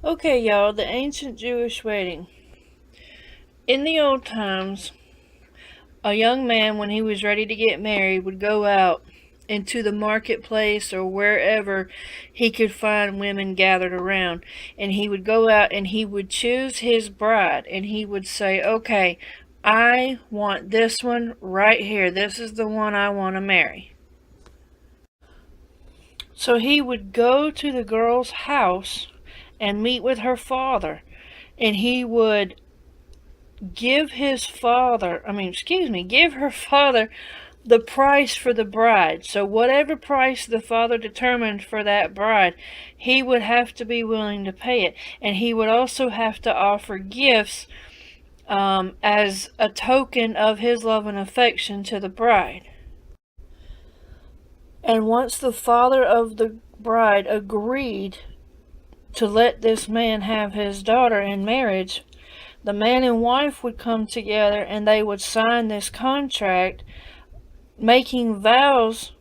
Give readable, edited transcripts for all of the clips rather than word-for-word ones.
Okay, y'all, the ancient Jewish wedding. In the old times, a young man, when he was ready to get married, would go out into the marketplace or wherever he could find women gathered around. And he would go out and he would choose his bride. And he would say, okay, I want this one right here. This is the one I want to marry. So he would go to the girl's house and meet with her father. And he would give give her father the price for the bride. So whatever price the father determined for that bride, he would have to be willing to pay it. And he would also have to offer gifts as a token of his love and affection to the bride. And once the father of the bride agreed to let this man have his daughter in marriage, the man and wife would come together and they would sign this contract, making vows.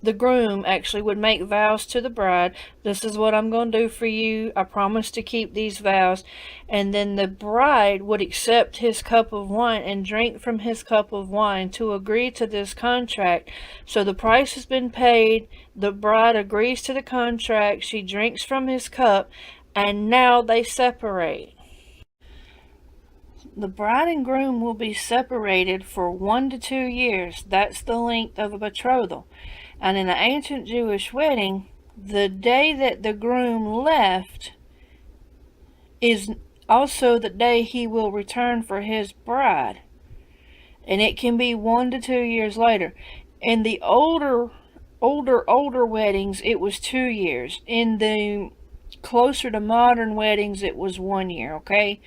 The groom actually would make vows to the bride. This is what I'm going to do for you. I promise to keep these vows. And then the bride would accept his cup of wine and drink from his cup of wine to agree to this contract. So the price has been paid. The bride agrees to the contract. She drinks from his cup. And now they separate. The bride and groom will be separated for 1 to 2 years. That's the length of a betrothal. And in an ancient Jewish wedding, the day that the groom left is also the day he will return for his bride. And it can be 1 to 2 years later. In the older weddings, it was 2 years. In the closer to modern weddings, it was 1 year, okay?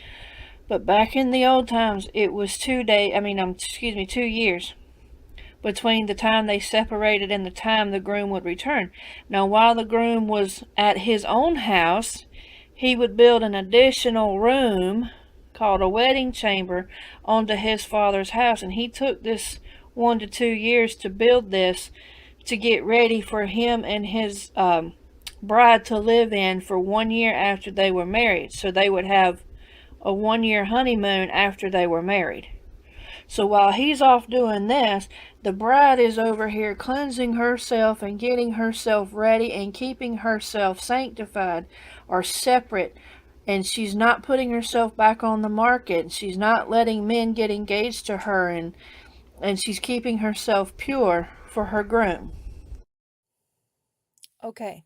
But back in the old times, it was 2 years between the time they separated and the time the groom would return. Now, while the groom was at his own house, he would build an additional room called a wedding chamber onto his father's house. And he took this 1 to 2 years to build this to get ready for him and his bride to live in for 1 year after they were married. So they would have a 1 year honeymoon after they were married. So while he's off doing this, the bride is over here cleansing herself and getting herself ready and keeping herself sanctified or separate. And she's not putting herself back on the market. She's not letting men get engaged to her, and she's keeping herself pure for her groom. Okay,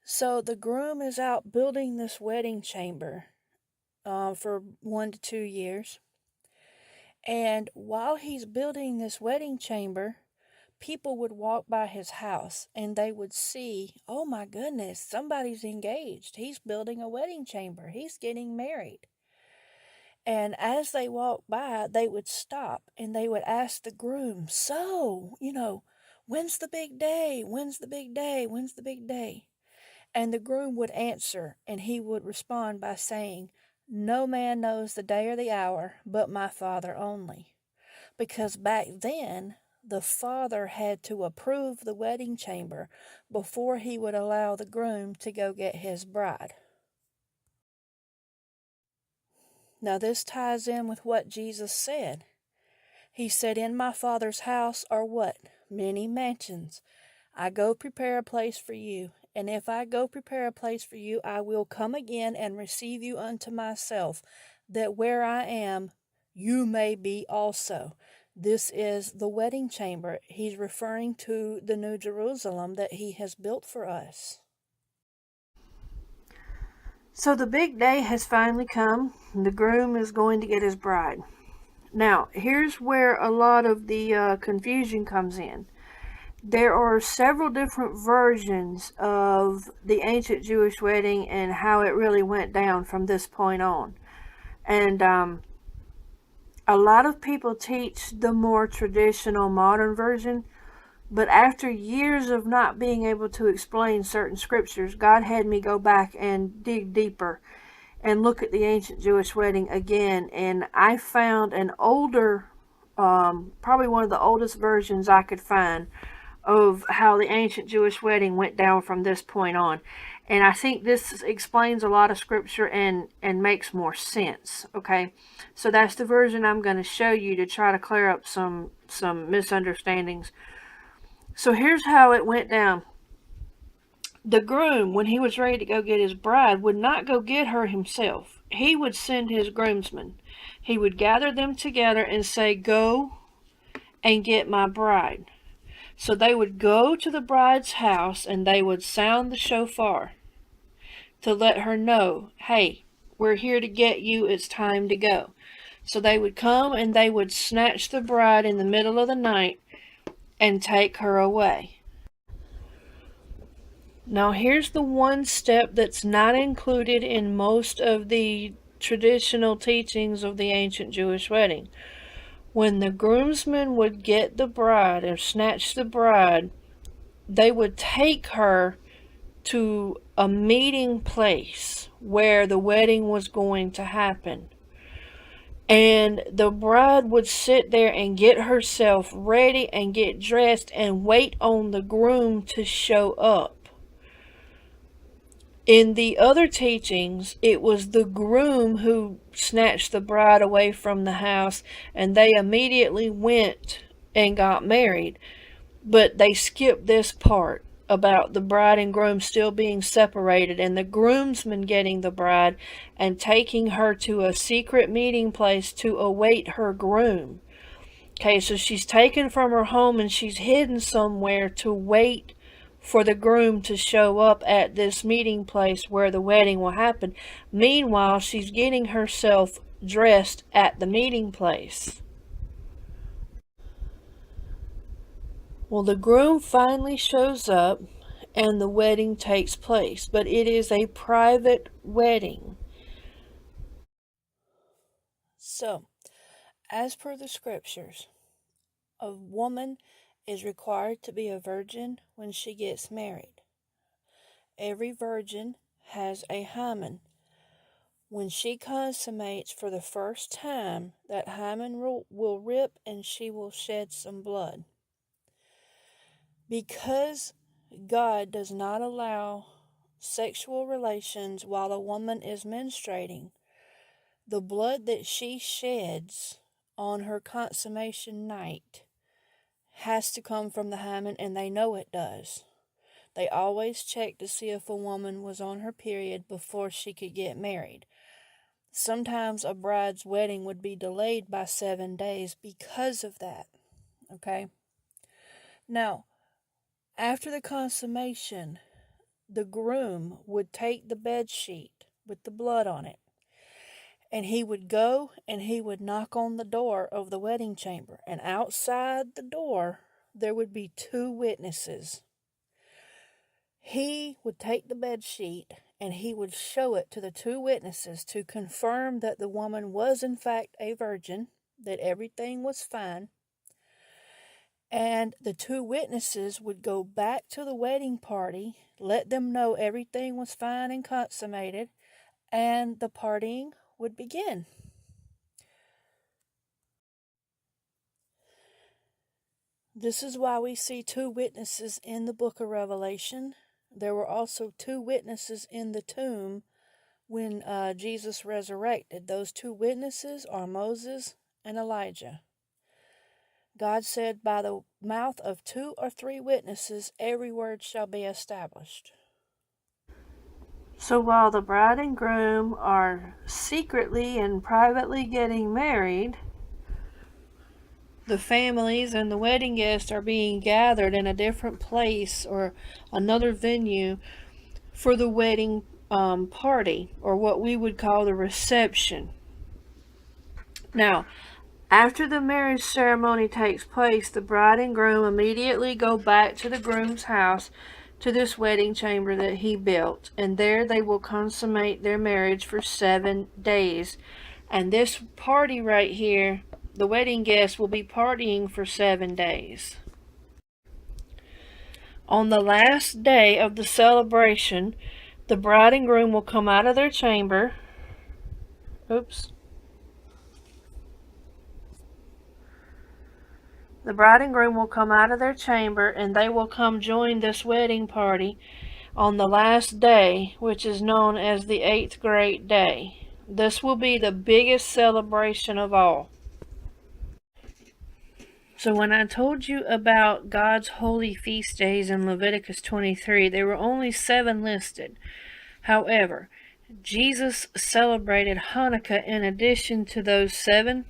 so the groom is out building this wedding chamber for 1 to 2 years. And while he's building this wedding chamber, people would walk by his house and they would see, oh my goodness, somebody's engaged. He's building a wedding chamber. He's getting married. And as they walked by, they would stop and they would ask the groom, so, when's the big day? When's the big day? When's the big day? And the groom would answer and he would respond by saying, no man knows the day or the hour but my Father only. Because back then, the father had to approve the wedding chamber before he would allow the groom to go get his bride. Now, this ties in with what Jesus said. He said, in my Father's house are what? Many mansions. I go prepare a place for you. And if I go prepare a place for you, I will come again and receive you unto myself, that where I am, you may be also. This is the wedding chamber. He's referring to the New Jerusalem that he has built for us. So the big day has finally come. The groom is going to get his bride. Now, here's where a lot of the confusion comes in. There are several different versions of the ancient Jewish wedding and how it really went down from this point on. And a lot of people teach the more traditional modern version, but after years of not being able to explain certain scriptures, God had me go back and dig deeper and look at the ancient Jewish wedding again. And I found an older, probably one of the oldest versions I could find of how the ancient Jewish wedding went down from this point on. And I think this explains a lot of scripture and makes more sense. Okay, so that's the version I'm going to show you to try to clear up some misunderstandings. So here's how it went down. The groom, when he was ready to go get his bride, would not go get her himself. He would send his groomsmen. He would gather them together and say, "Go and get my bride." So they would go to the bride's house and they would sound the shofar to let her know, "Hey, we're here to get you. It's time to go." So they would come and they would snatch the bride in the middle of the night and take her away. Now, here's the one step that's not included in most of the traditional teachings of the ancient Jewish wedding. When the groomsmen would get the bride or snatch the bride, they would take her to a meeting place where the wedding was going to happen. And the bride would sit there and get herself ready and get dressed and wait on the groom to show up. In the other teachings, it was the groom who snatched the bride away from the house, and they immediately went and got married. But they skipped this part about the bride and groom still being separated, and the groomsman getting the bride and taking her to a secret meeting place to await her groom. Okay, so she's taken from her home and she's hidden somewhere to wait for the groom to show up at this meeting place where the wedding will happen. Meanwhile, she's getting herself dressed at the meeting place. Well, the groom finally shows up and the wedding takes place, but it is a private wedding. So, as per the scriptures, a woman is required to be a virgin when she gets married. Every virgin has a hymen. When she consummates for the first time, that hymen will rip and she will shed some blood. Because God does not allow sexual relations while a woman is menstruating, the blood that she sheds on her consummation night has to come from the hymen, and they know it does. They always check to see if a woman was on her period before she could get married. Sometimes a bride's wedding would be delayed by 7 days because of that. Okay? Now, after the consummation, the groom would take the bed sheet with the blood on it, and he would go and he would knock on the door of the wedding chamber. And outside the door, there would be 2 witnesses. He would take the bed sheet and he would show it to the 2 witnesses to confirm that the woman was in fact a virgin, that everything was fine. And the 2 witnesses would go back to the wedding party, let them know everything was fine and consummated, and the partying would begin. This is why we see 2 witnesses in the book of Revelation. There were also 2 witnesses in the tomb when Jesus resurrected. Those 2 witnesses are Moses and Elijah. God said, "By the mouth of 2 or 3 witnesses, every word shall be established." So while the bride and groom are secretly and privately getting married, the families and the wedding guests are being gathered in a different place or another venue for the wedding party, or what we would call the reception. Now, after the marriage ceremony takes place, the bride and groom immediately go back to the groom's house, to this wedding chamber that he built, and there they will consummate their marriage for 7 days. And this party right here, the wedding guests will be partying for 7 days. On the last day of the celebration, the bride and groom will come out of their chamber. The bride and groom will come out of their chamber and they will come join this wedding party on the last day, which is known as the eighth great day. This will be the biggest celebration of all. So when I told you about God's holy feast days in Leviticus 23, there were only 7 listed. However, Jesus celebrated Hanukkah in addition to those 7,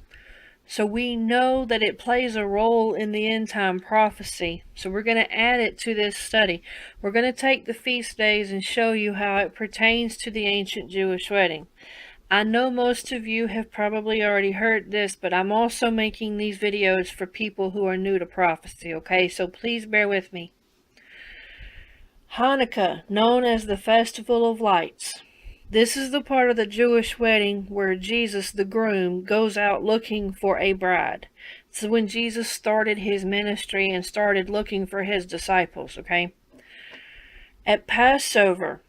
so we know that it plays a role in the end time prophecy. So we're going to add it to this study. We're going to take the feast days and show you how it pertains to the ancient Jewish wedding. I know most of you have probably already heard this, but I'm also making these videos for people who are new to prophecy, okay? So please bear with me. Hanukkah, known as the Festival of Lights. This is the part of the Jewish wedding where Jesus, the groom, goes out looking for a bride. So when Jesus started his ministry and started looking for his disciples, okay? At Passover,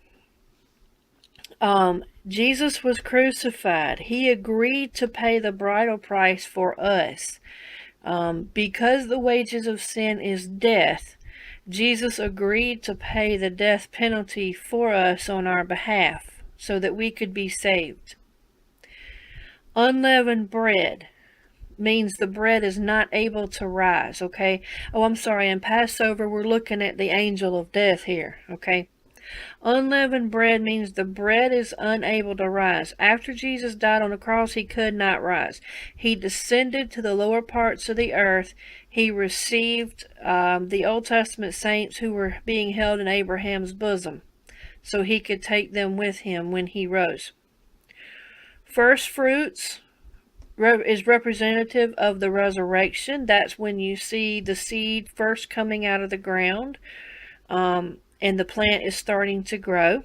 Jesus was crucified. He agreed to pay the bridal price for us. Because the wages of sin is death, Jesus agreed to pay the death penalty for us on our behalf so that we could be saved. Unleavened bread means the bread is not able to rise, okay? Oh, I'm sorry, in Passover we're looking at the angel of death here, okay? Unleavened bread means the bread is unable to rise. After Jesus died on the cross, he could not rise. He descended to the lower parts of the earth. He received the Old Testament saints who were being held in Abraham's bosom, so he could take them with him when he rose. First fruits is representative of the resurrection. That's when you see the seed first coming out of the ground. And the plant is starting to grow.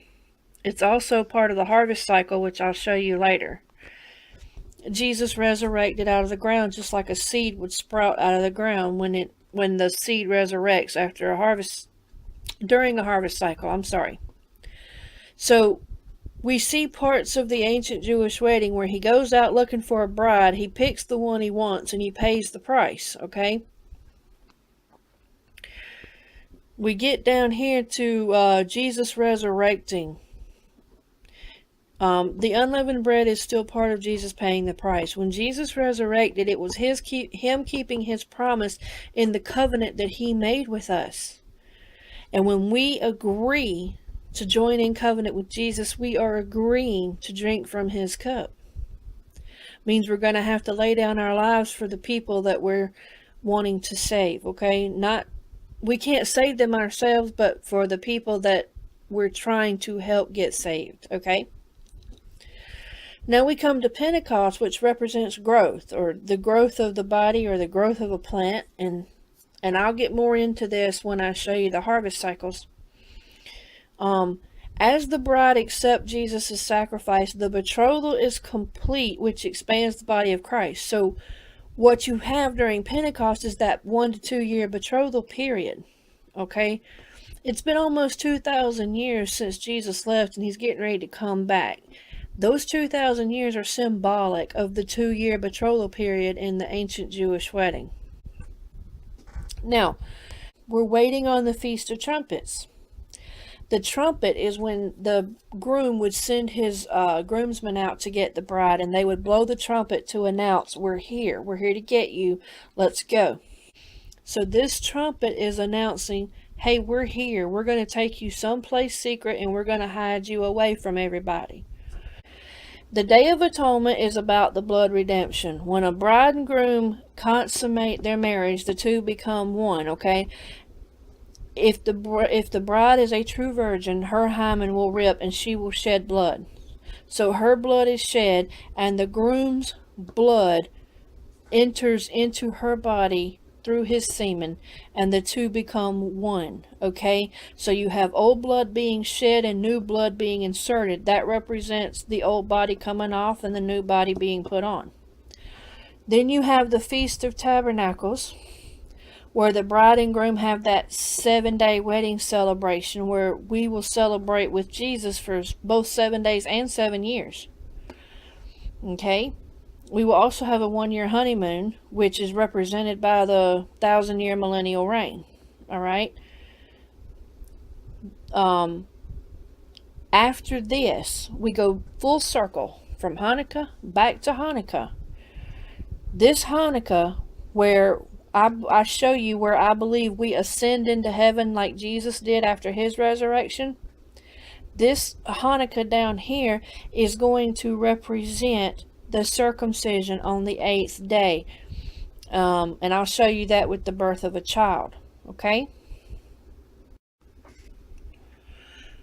It's also part of the harvest cycle, which I'll show you later. Jesus resurrected out of the ground just like a seed would sprout out of the ground when the seed resurrects after a harvest, during a harvest cycle. I'm sorry. So we see parts of the ancient Jewish wedding where he goes out looking for a bride, he picks the one he wants, and he pays the price, okay? We get down here to Jesus resurrecting. The unleavened bread is still part of Jesus paying the price. When Jesus resurrected, it was him keeping his promise in the covenant that he made with us. And when we agree to join in covenant with Jesus, we are agreeing to drink from his cup. Means we're going to have to lay down our lives for the people that we're wanting to save, okay? We can't save them ourselves, but for the people that we're trying to help get saved, okay? Now we come to Pentecost, which represents growth, or the growth of the body, or the growth of a plant, and I'll get more into this when I show you the harvest cycles. As the bride accepts Jesus' sacrifice, the betrothal is complete, which expands the body of Christ. So what you have during Pentecost is that 1 to 2 year betrothal period, okay? It's been almost 2,000 years since Jesus left, and he's getting ready to come back. Those 2,000 years are symbolic of the 2 year betrothal period in the ancient Jewish wedding. Now, we're waiting on the Feast of Trumpets. The trumpet is when the groom would send his groomsmen out to get the bride, and they would blow the trumpet to announce, we're here to get you, let's go. So this trumpet is announcing, hey, we're here, we're going to take you someplace secret, and we're going to hide you away from everybody. The Day of Atonement is about the blood redemption. When a bride and groom consummate their marriage, the two become one, okay? If the bride is a true virgin, her hymen will rip and she will shed blood. So her blood is shed, and the groom's blood enters into her body through his semen, and the two become one, okay? So you have old blood being shed and new blood being inserted. That represents the old body coming off and the new body being put on. Then you have the Feast of Tabernacles, where the bride and groom have that 7-day wedding celebration where we will celebrate with Jesus for both 7 days and 7 years. Okay? We will also have a 1-year honeymoon, which is represented by the 1,000-year millennial reign. Alright? After this, we go full circle from Hanukkah back to Hanukkah. This Hanukkah, where I show you where I believe we ascend into heaven like Jesus did after his resurrection, this Hanukkah down here is going to represent the circumcision on the 8th day. And I'll show you that with the birth of a child. Okay?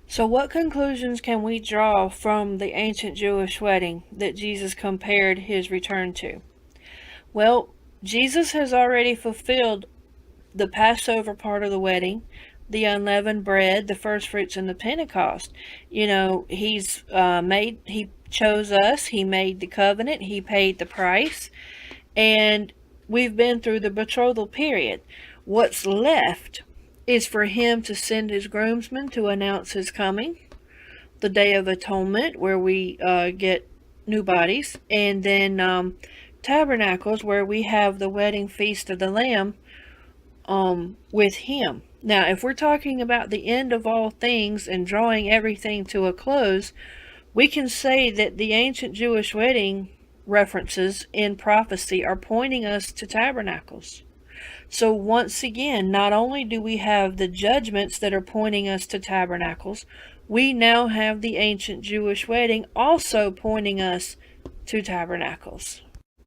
So, what conclusions can we draw from the ancient Jewish wedding that Jesus compared his return to? Well, Jesus has already fulfilled the Passover part of the wedding, the unleavened bread, the first fruits, and the Pentecost. He chose us, he made the covenant, he paid the price, and we've been through the betrothal period. What's left is for him to send his groomsmen to announce his coming, the Day of Atonement, where we get new bodies, and then Tabernacles, where we have the wedding feast of the Lamb with him. Now, if we're talking about the end of all things and drawing everything to a close, we can say that the ancient Jewish wedding references in prophecy are pointing us to tabernacles. So once again, not only do we have the judgments that are pointing us to tabernacles, we now have the ancient Jewish wedding also pointing us to tabernacles.